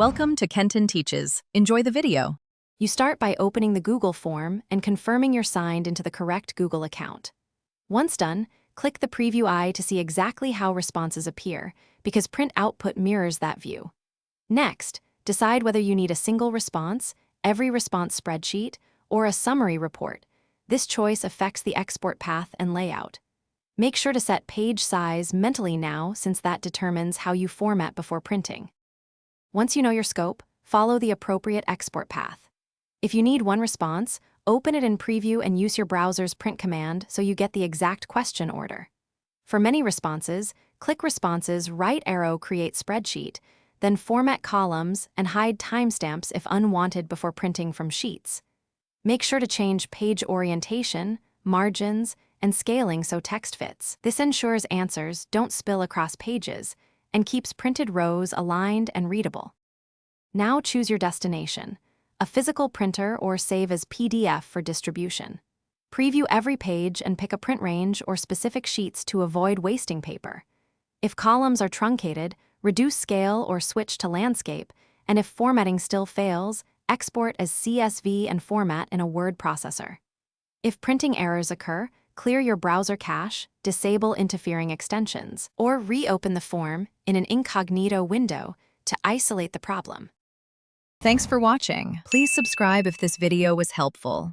Welcome to Kenton Teaches. Enjoy the video. You start by opening the Google form and confirming you're signed into the correct Google account. Once done, click the preview eye to see exactly how responses appear, because print output mirrors that view. Next, decide whether you need a single response, every response spreadsheet, or a summary report. This choice affects the export path and layout. Make sure to set page size mentally now, since that determines how you format before printing. Once you know your scope, follow the appropriate export path. If you need one response, open it in preview and use your browser's print command so you get the exact question order. For many responses, click Responses, right arrow Create Spreadsheet, then format columns and hide timestamps if unwanted before printing from sheets. Make sure to change page orientation, margins, and scaling so text fits. This ensures answers don't spill across pages and keeps printed rows aligned and readable. Now choose your destination, a physical printer or save as PDF for distribution. Preview every page and pick a print range or specific sheets to avoid wasting paper. If columns are truncated, reduce scale or switch to landscape, and if formatting still fails, export as CSV and format in a word processor. If printing errors occur, clear your browser cache, disable interfering extensions, or reopen the form in an incognito window to isolate the problem. Thanks for watching. Please subscribe if this video was helpful.